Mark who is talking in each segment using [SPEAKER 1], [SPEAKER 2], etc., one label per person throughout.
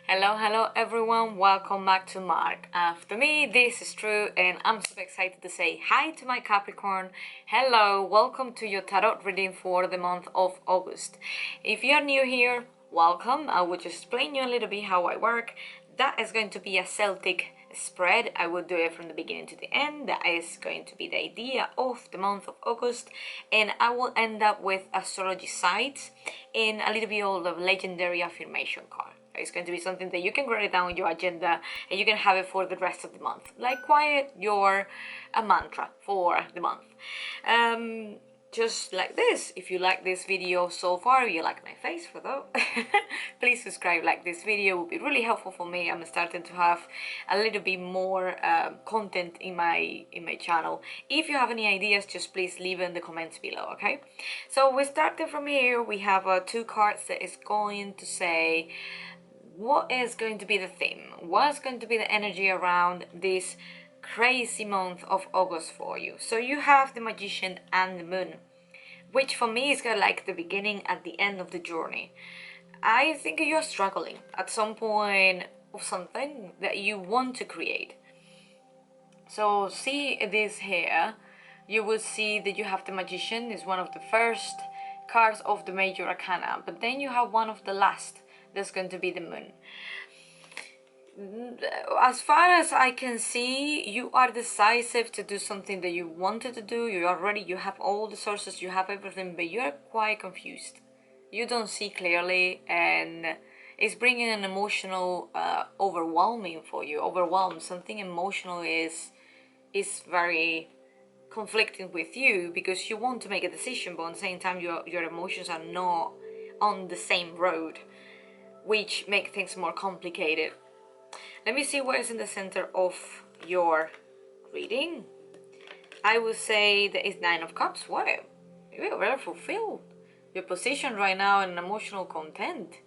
[SPEAKER 1] Hello everyone, welcome back to Mark. After me, this is True, and I'm super excited to say hi to my Capricorn. Hello, welcome to your tarot reading for the month of August. If you're new here, welcome. I will just explain you a little bit how I work. That is going to be a Celtic spread. I will do it from the beginning to the end. That is going to be the idea of the month of August, and I will end up with astrology sites and a little bit of legendary affirmation card. It's going to be something that you can write it down on your agenda and you can have it for the rest of the month. Like quiet your mantra for the month. Just like this. If you like this video so far, you like my face for that, please subscribe, like this video, would be really helpful for me. I'm starting to have a little bit more content in my channel. If you have any ideas, just please leave in the comments below, okay? So we're starting from here. We have two cards that is going to say what is going to be the theme, what's going to be the energy around this crazy month of August for you. So you have the Magician and the Moon, which for me is kind of like the beginning at the end of the journey. I think you're struggling at some point of something that you want to create. So see this here, you will see that you have the Magician is one of the first cards of the major arcana, but then you have one of the last. That's going to be the Moon. As far as I can see, you are decisive to do something that you wanted to do. You have all the sources, you have everything, but you're quite confused. You don't see clearly, and it's bringing an emotional overwhelming for you. Overwhelmed, something emotional is very conflicting with you because you want to make a decision, but at the same time your emotions are not on the same road, which make things more complicated. Let me see what is in the center of your reading. I would say that it's Nine of Cups. Wow, you're very fulfilled. Your position right now in emotional content.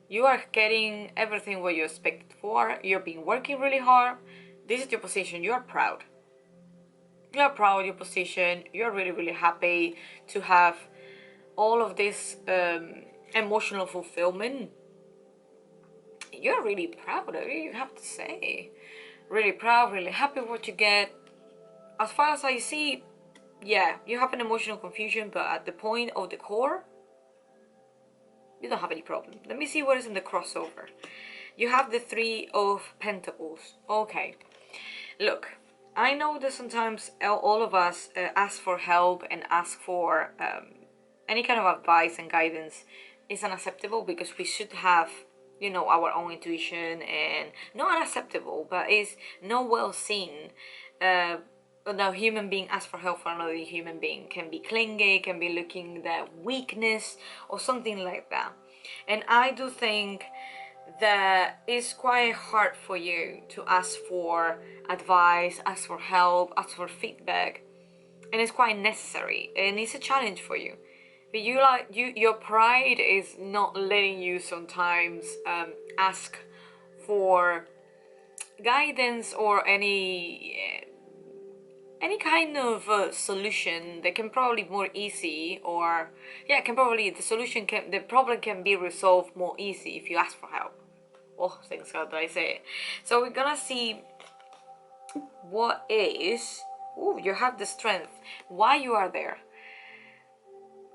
[SPEAKER 1] You are getting everything what you expected for. You've been working really hard. This is your position. You are proud. You are proud of your position. You're really happy to have all of this emotional fulfillment. You're really proud of it, you have to say. Really proud, really happy with what you get. As far as I see, yeah, you have an emotional confusion, but at the point of the core, you don't have any problem. Let me see what is in the crossover. You have the Three of Pentacles. Okay. Look, I know that sometimes all of us ask for help and ask for any kind of advice and guidance is unacceptable because we should have, you know, our own intuition, and not unacceptable, but is not well seen. A human being asks for help for another human being can be clingy, can be looking that weakness or something like that. And I do think that it's quite hard for you to ask for advice, ask for help, ask for feedback, and it's quite necessary, and it's a challenge for you. But your pride is not letting you sometimes ask for guidance or any kind of solution that can probably be more easy, or yeah, the problem can be resolved more easy if you ask for help. Oh, thanks God that I say it. So we're gonna see what is. Oh, you have the strength. Why you are there?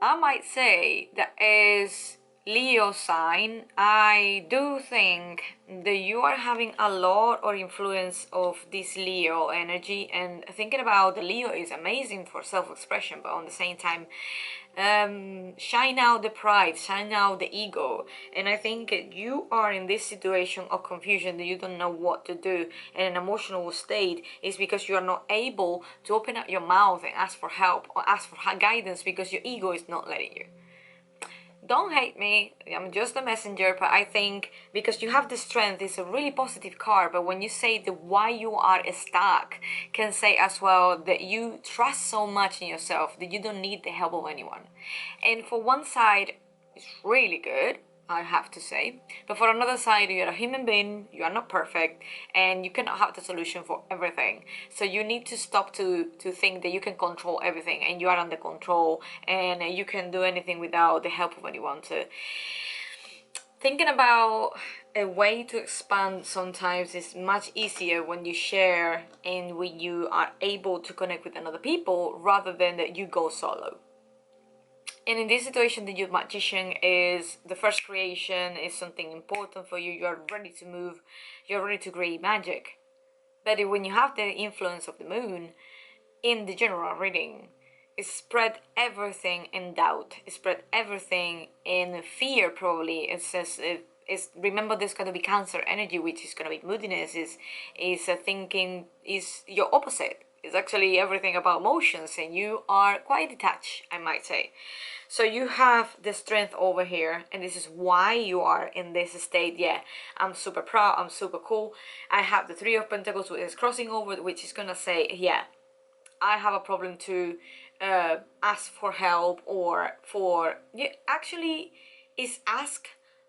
[SPEAKER 1] I might say that is Leo sign. I do think that you are having a lot of influence of this Leo energy, and thinking about the Leo is amazing for self-expression, but at the same time shine out the pride, shine out the ego. And I think you are in this situation of confusion that you don't know what to do, and an emotional state is because you are not able to open up your mouth and ask for help or ask for guidance because your ego is not letting you. Don't hate me, I'm just a messenger, but I think because you have the strength, it's a really positive card, but when you say the why you are stuck, can say as well that you trust so much in yourself that you don't need the help of anyone. And for one side, it's really good, I have to say, but for another side, you're a human being, you are not perfect, and you cannot have the solution for everything. So you need to stop to think that you can control everything and you are under control and you can do anything without the help of anyone. Thinking about a way to expand sometimes is much easier when you share and when you are able to connect with another people rather than that you go solo. And in this situation, the magician is the first creation, is something important for you. You are ready to move, you're ready to create magic. But when you have the influence of the moon in the general reading, it spread everything in doubt. It spread everything in fear. Probably it says remember there's going to be Cancer energy, which is going to be moodiness. Is thinking is your opposite. It's actually everything about emotions, and you are quite detached, I might say. So you have the strength over here, and this is why you are in this state. Yeah, I'm super proud, I'm super cool. I have the Three of Pentacles, which is crossing over, which is gonna say, yeah, I have a problem to ask for help, or for, yeah, actually is ask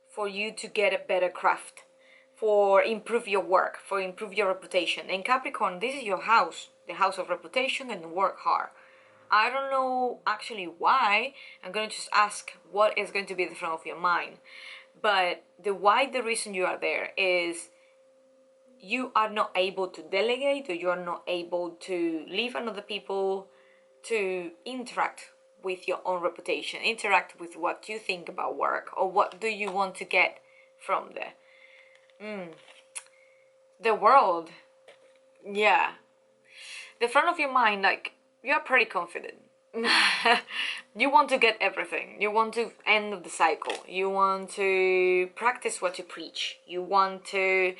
[SPEAKER 1] for you to get a better craft, for improve your work, for improve your reputation. And Capricorn, this is your house, the house of reputation and work hard. I don't know actually why. I'm going to just ask what is going to be at the front of your mind. But the reason you are there is you are not able to delegate, or you are not able to leave another people to interact with your own reputation, interact with what you think about work, or what do you want to get from the world. Yeah, the front of your mind, like, you're pretty confident. You want to get everything. You want to end the cycle. You want to practice what you preach. You want to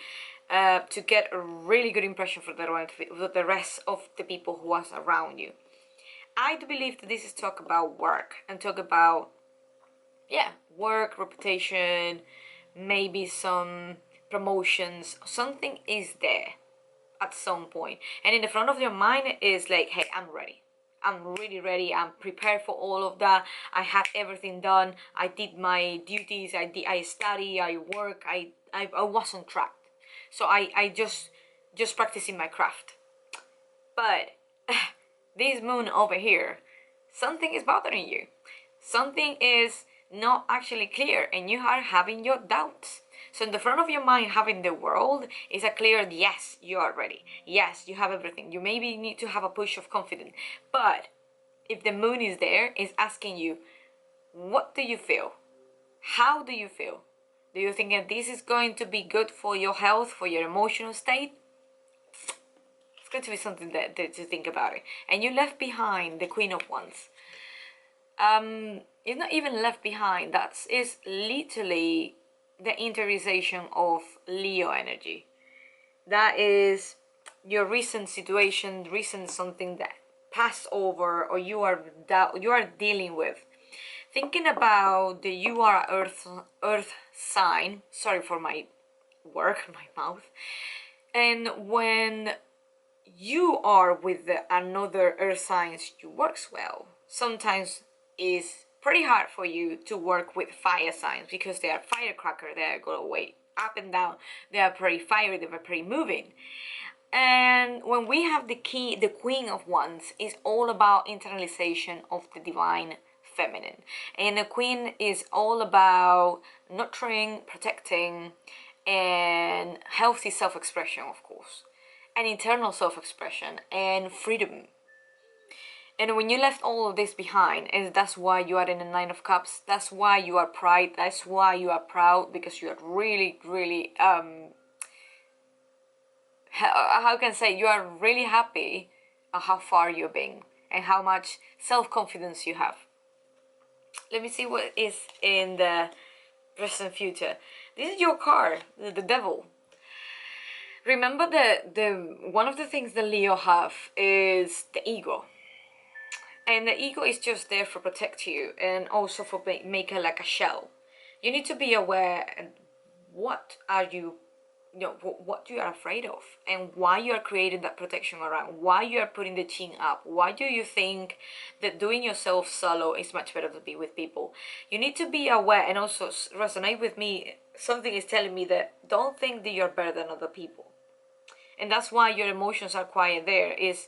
[SPEAKER 1] get a really good impression for the rest of the people who are around you. I do believe that this is talk about work, and talk about, yeah, work, reputation, maybe some promotions. Something is there at some point, and in the front of your mind is like, hey, I'm ready, I'm really ready, I'm prepared for all of that, I have everything done, I did my duties, I study, I work, I was on track, so I just practicing my craft. But this moon over here, something is bothering you, something is not actually clear, and you are having your doubts. So in the front of your mind, having the world is a clear yes, you are ready. Yes, you have everything. You maybe need to have a push of confidence. But if the moon is there, it's asking you, what do you feel? How do you feel? Do you think that this is going to be good for your health, for your emotional state? It's going to be something that to think about it. And you left behind the Queen of Wands. It's not even left behind. That is literally the interiorization of Leo energy. That is your recent situation, recent something that passed over, or you are dealing with. Thinking about the you are earth sign. Sorry for my work, my mouth. And when you are with another earth signs, you works well. Sometimes is pretty hard for you to work with fire signs, because they are firecracker, they are go away up and down, they are pretty fiery, they are pretty moving. And when we have the Queen of Wands, is all about internalization of the divine feminine, and the Queen is all about nurturing, protecting, and healthy self-expression, of course, and internal self-expression and freedom. And when you left all of this behind, and that's why you are in the Nine of Cups, that's why you are pride, that's why you are proud, because you are really, really, how can I say, you are really happy at how far you're being, and how much self-confidence you have. Let me see what is in the present future. This is your card, the Devil. Remember the one of the things that Leo have is the ego. And the ego is just there for protect you, and also for make it like a shell. You need to be aware what are you, what you are afraid of, and why you are creating that protection around, why you are putting the chin up, why do you think that doing yourself solo is much better to be with people. You need to be aware, and also resonate with me. Something is telling me that don't think that you're better than other people, and that's why your emotions are quiet there. Is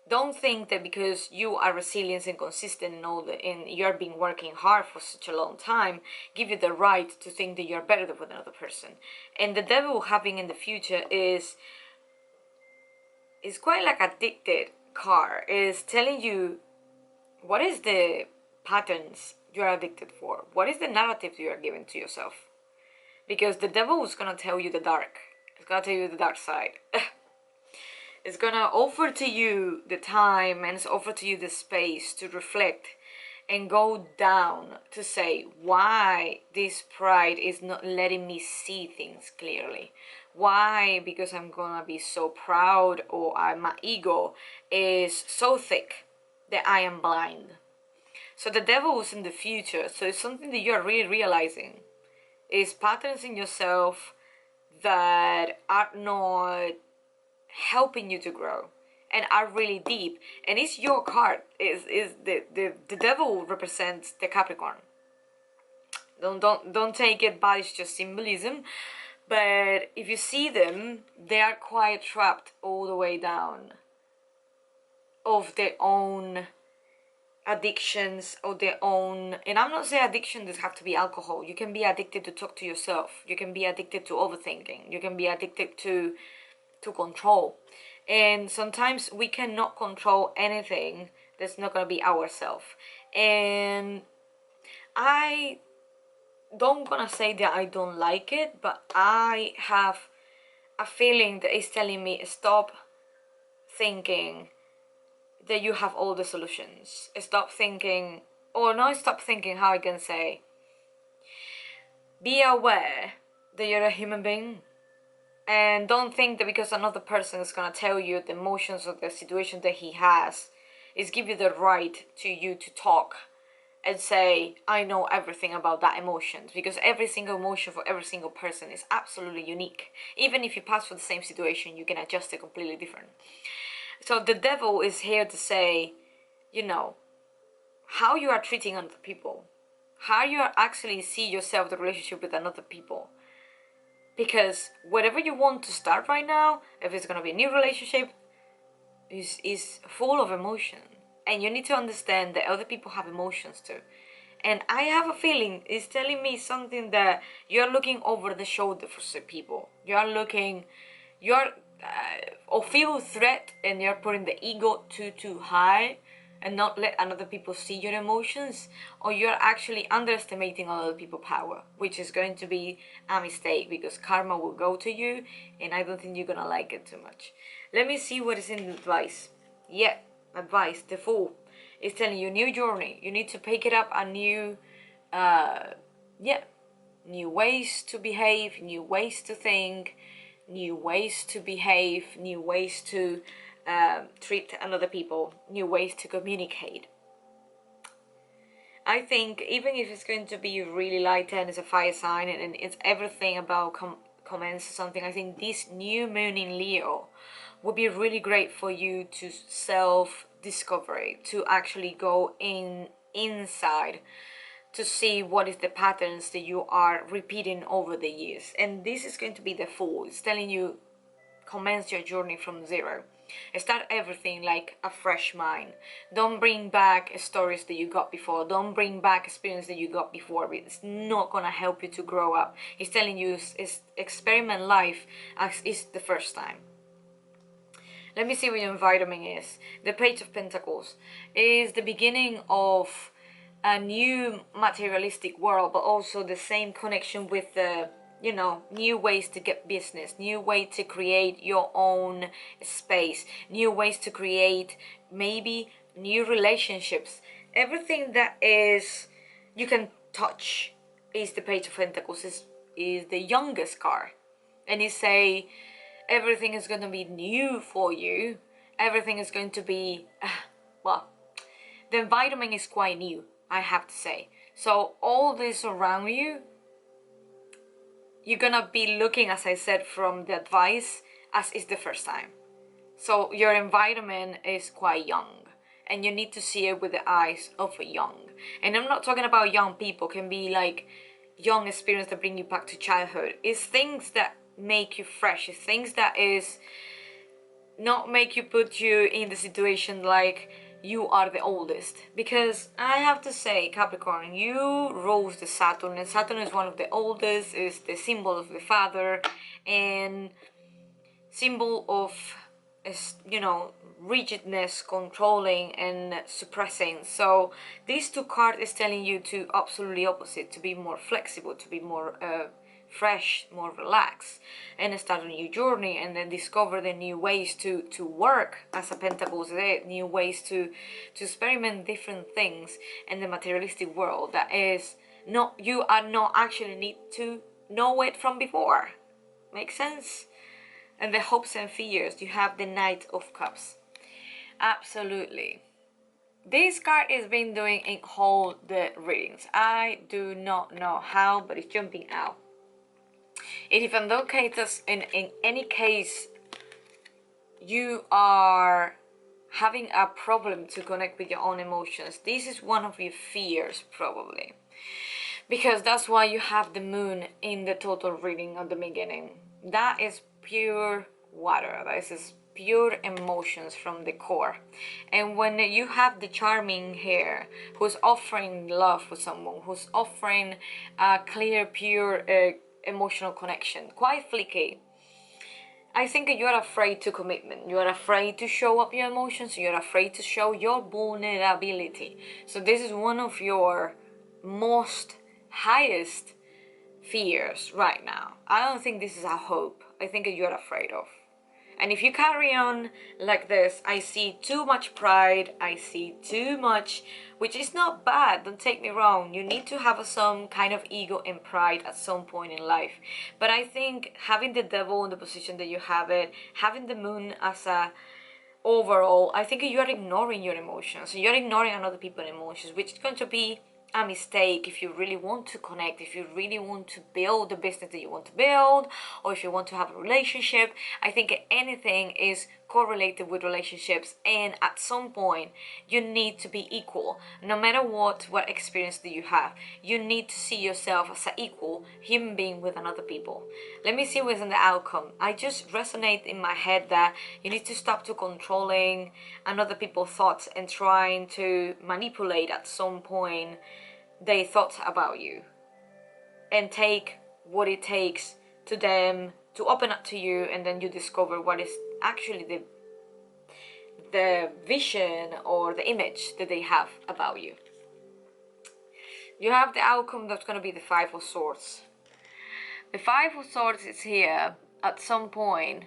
[SPEAKER 1] don't think that because you are resilient and consistent and you're been working hard for such a long time, give you the right to think that you're better than another person. And the devil having in the future is quite like addicted car, is telling you what is the patterns you are addicted for, what is the narrative you are giving to yourself. Because the devil is gonna tell you the dark. It's gonna tell you the dark side. It's gonna offer to you the time and it's offer to you the space to reflect and go down to say why this pride is not letting me see things clearly. Why? Because I'm gonna be so proud, or my ego is so thick that I am blind. So the devil is in the future. So it's something that you're really realizing. Is patterns in yourself that are not helping you to grow and are really deep. And it's your card. Is the devil represents the Capricorn. Don't take it bad, it's just symbolism. But if you see them, they are quite trapped all the way down of their own addictions, or their own, and I'm not saying addiction does have to be alcohol. You can be addicted to talk to yourself. You can be addicted to overthinking. You can be addicted to control. And sometimes we cannot control anything that's not going to be ourselves. And I don't gonna say that I don't like it, but I have a feeling that is telling me stop thinking that you have all the solutions. Stop thinking, or not stop thinking, how I can say, be aware that you're a human being, and don't think that because another person is gonna tell you the emotions of the situation that he has is give you the right to you to talk and say, I know everything about that emotion, because every single emotion for every single person is absolutely unique. Even if you pass for the same situation, you can adjust it completely different. So the devil is here to say, you know, how you are treating other people, how you are actually see yourself, the relationship with another people. Because whatever you want to start right now, if it's going to be a new relationship, is full of emotion. And you need to understand that other people have emotions too. And I have a feeling it's telling me something that you're looking over the shoulder for some people. You're or feel threat, and you're putting the ego too high and not let another people see your emotions, or you're actually underestimating other people's power, which is going to be a mistake, because karma will go to you, and I don't think you're gonna like it too much. Let me see what is in the advice. Yeah, advice. The Fool is telling you new journey. You need to pick it up a new, new ways to behave, new ways to think, new ways to behave, new ways to treat another people, new ways to communicate. I think even if it's going to be really light and it's a fire sign and it's everything about comments or something, I think this new moon in Leo would be really great for you to self-discovery, to actually go inside to see what is the patterns that you are repeating over the years. And this is going to be the Fool. It's telling you commence your journey from zero. Start everything like a fresh mind. Don't bring back stories that you got before. Don't bring back experience that you got before. It's not gonna help you to grow up. It's telling you experiment life as is the first time. Let me see what your environment is. The Page of Pentacles is the beginning of a new materialistic world, but also the same connection with the, you know, new ways to get business, new way to create your own space, new ways to create maybe new relationships. Everything that is you can touch is the Page of Pentacles, is the youngest card. And it say everything is going to be new for you. Everything is going to be, well, the environment is quite new, I have to say. So all this around you, you're gonna be looking, as I said from the advice, as is the first time. So your environment is quite young, and you need to see it with the eyes of a young. And I'm not talking about young people, can be like young experience that bring you back to childhood. It's things that make you fresh. It's things that is not make you put you in the situation like you are the oldest. Because I have to say, Capricorn, you rose the Saturn, and Saturn is one of the oldest, is the symbol of the father, and symbol of, you know, rigidness, controlling and suppressing. So these two cards is telling you to absolutely opposite, to be more flexible, to be more fresh, more relaxed, and start a new journey, and then discover the new ways to work as a Pentacles, new ways to experiment different things in the materialistic world that is not, you are not actually need to know it from before. Make sense? And the hopes and fears, you have the Knight of Cups. Absolutely. This card is been doing in all the readings. I do not know how, but it's jumping out. It even indicates in any case you are having a problem to connect with your own emotions. This is one of your fears probably. Because that's why you have the moon in the total reading at the beginning. That is pure water. This is pure emotions from the core. And when you have the charming here, who's offering love for someone, who's offering a clear, pure emotional connection, quite flaky. I think you are afraid to commitment. You are afraid to show up your emotions. You are afraid to show your vulnerability. So this is one of your most highest fears right now. I don't think this is a hope. I think you're afraid of. And if you carry on like this, I see too much pride, I see too much, which is not bad, don't take me wrong. You need to have some kind of ego and pride at some point in life. But I think having the devil in the position that you have it, having the moon as a overall, I think you're ignoring your emotions. You're ignoring other people's emotions, which is going to be a mistake if you really want to connect, if you really want to build the business that you want to build, or if you want to have a relationship. I think anything is correlated with relationships, and at some point you need to be equal. No matter what experience that you have, you need to see yourself as an equal human being with another people. Let me see what's in the outcome. I just resonate in my head that you need to stop to controlling another people's thoughts and trying to manipulate at some point their thoughts about you, and take what it takes to them to open up to you, and then you discover what is actually the vision or the image that they have about you. You have the outcome that's going to be the Five of Swords. The Five of Swords is here at some point.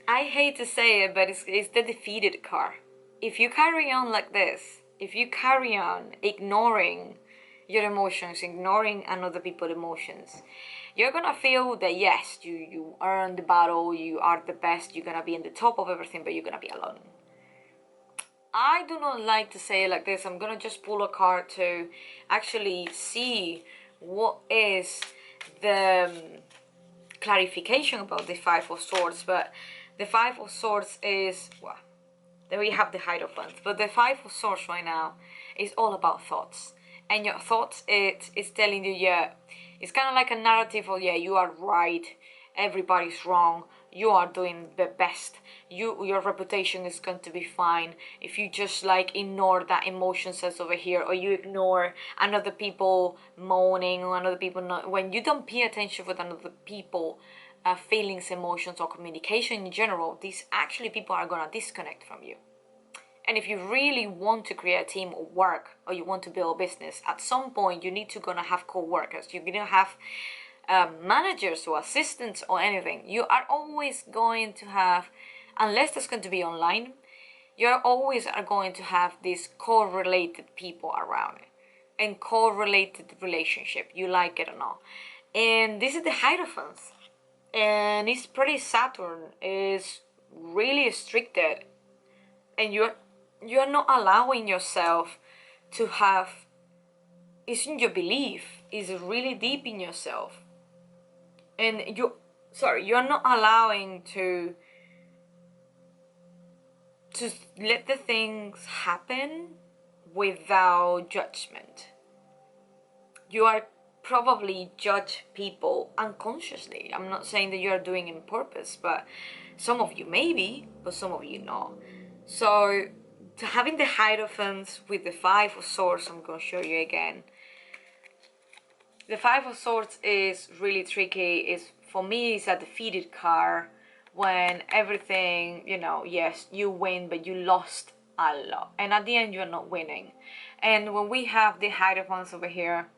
[SPEAKER 1] I hate to say it, but it's the defeated card. If you carry on like this, if you carry on ignoring your emotions, ignoring another people's emotions, you're gonna feel that yes, you earned the battle, you are the best, you're gonna be in the top of everything, but you're gonna be alone. I do not like to say it like this. I'm gonna just pull a card to actually see what is the clarification about the Five of Swords. But the Five of Swords is, well, then we have the Hierophant, but the Five of Swords right now is all about thoughts. And your thoughts, it's telling you, yeah, it's kind of like a narrative of, yeah, you are right, everybody's wrong, you are doing the best, your reputation is going to be fine if you just like ignore that emotion says over here, or you ignore another people moaning, or another people not, when you don't pay attention with another people feelings, emotions, or communication in general, these actually people are gonna disconnect from you. And if you really want to create a team or work, or you want to build a business, at some point you need to gonna have co-workers. You're gonna have managers or assistants or anything. You are always going to have, unless that's going to be online, you're always are going to have these correlated people around it and correlated relationship, you like it or not. And this is the Hierophant, and it's pretty Saturn, is really restricted, and you're not allowing yourself to have, it's in your belief, is really deep in yourself, and you're not allowing to let the things happen without judgment. You are probably judge people unconsciously. I'm not saying that you are doing it on purpose, but some of you maybe, but some of you not. So having the Hierophant with the Five of Swords, I'm going to show you again. The Five of Swords is really tricky. Is, for me, it's a defeated card when everything, you know, yes, you win, but you lost a lot. And at the end, you're not winning. And when we have the Hierophants over here,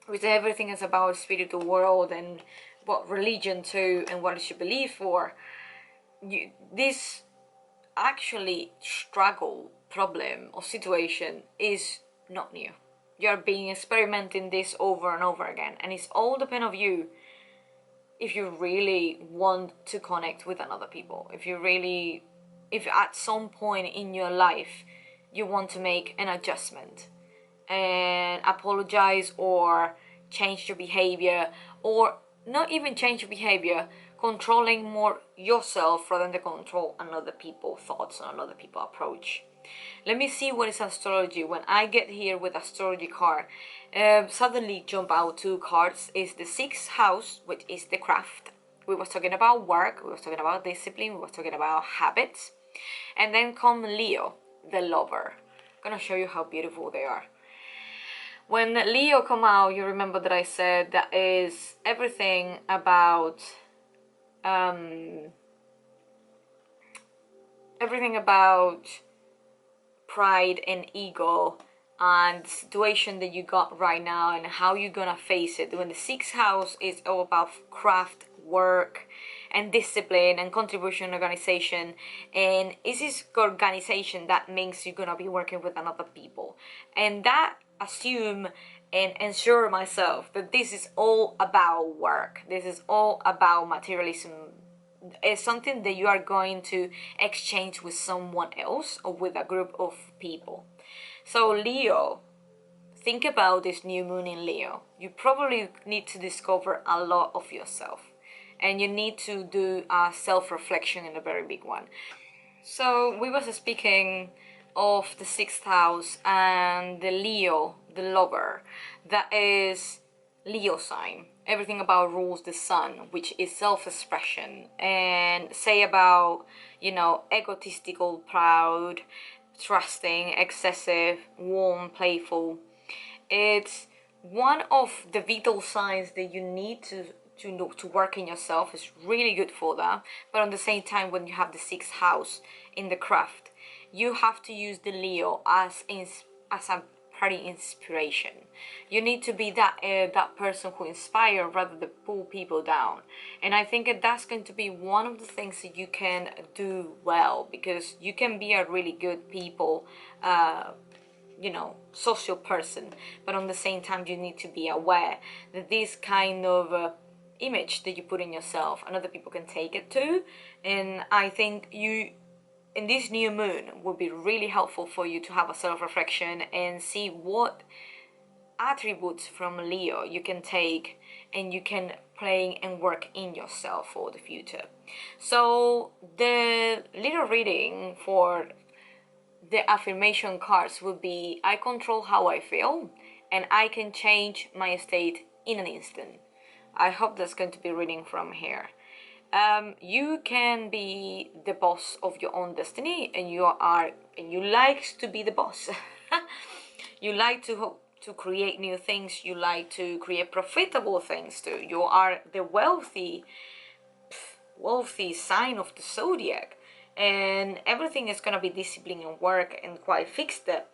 [SPEAKER 1] which everything is about spiritual world and what religion too and what you should believe for, this actually struggle, problem or situation is not new. You're being experimenting this over and over again, and it's all depend of you if you really want to connect with another people, if at some point in your life you want to make an adjustment and apologize or change your behavior, or not even change your behavior, controlling more yourself rather than control another people's thoughts and another people's approach. Let me see what is astrology. When I get here with astrology card, suddenly jump out two cards. Is the sixth house, which is the craft. We was talking about work, we was talking about discipline, we was talking about habits. And then come Leo, the lover. I'm gonna show you how beautiful they are. When Leo come out, you remember that I said that is everything about pride and ego and the situation that you got right now and how you're gonna face it. When the sixth house is all about craft, work and discipline and contribution organization, and is this organization that means you're gonna be working with another people, and that assume and ensure myself that this is all about work, this is all about materialism. It's something that you are going to exchange with someone else or with a group of people. So Leo, think about this new moon in Leo. You probably need to discover a lot of yourself, and you need to do a self-reflection in a very big one. So we was speaking of the sixth house and the Leo, the lover, that is Leo sign. Everything about rules the sun, which is self-expression, and say about, you know, egotistical, proud, trusting, excessive, warm, playful. It's one of the vital signs that you need to work in yourself. Is really good for that. But at the same time, when you have the sixth house in the craft, you have to use the Leo as a pretty inspiration. You need to be that person who inspires rather than pull people down. And I think that's going to be one of the things that you can do well, because you can be a really good people, you know, social person, but on the same time you need to be aware that this kind of image that you put in yourself, and other people can take it too. And I think you, in this new moon, will be really helpful for you to have a self-reflection and see what attributes from Leo you can take and you can play and work in yourself for the future. So the little reading for the affirmation cards would be: I control how I feel and I can change my state in an instant. I hope that's going to be reading from here. You can be the boss of your own destiny, and you like to be the boss. You like to create new things. You like to create profitable things too. You are the wealthy sign of the zodiac, and everything is gonna be discipline and work and quite fixed it.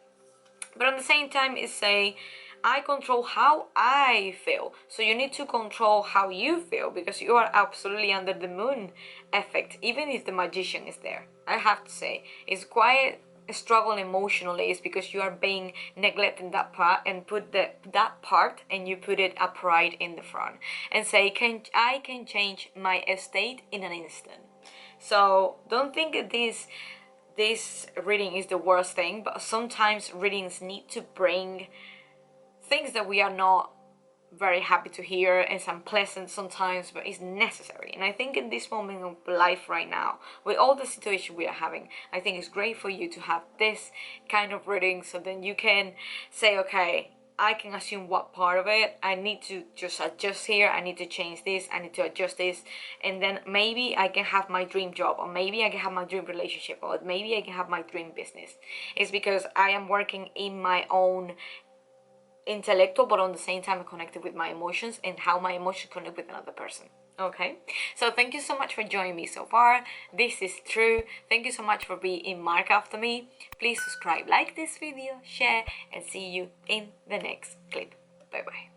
[SPEAKER 1] But at the same time, it's say, I control how I feel. So you need to control how you feel, because you are absolutely under the moon effect, even if the magician is there. I have to say, it's quite a struggle emotionally. It's because you are being neglecting that part and put that part and you put it upright in the front and say, I can change my state in an instant. So don't think that this reading is the worst thing, but sometimes readings need to bring things that we are not very happy to hear, and it's unpleasant sometimes, but it's necessary. And I think in this moment of life right now, with all the situation we are having, I think it's great for you to have this kind of reading, so then you can say, okay, I can assume what part of it I need to just adjust here, I need to change this, I need to adjust this, and then maybe I can have my dream job, or maybe I can have my dream relationship, or maybe I can have my dream business. It's because I am working in my own intellectual, but on the same time connected with my emotions and how my emotions connect with another person. Okay, so thank you so much for joining me so far. This is true. Thank you so much for being in Mark After Me. Please subscribe, like this video, share, and see you in the next clip. Bye bye.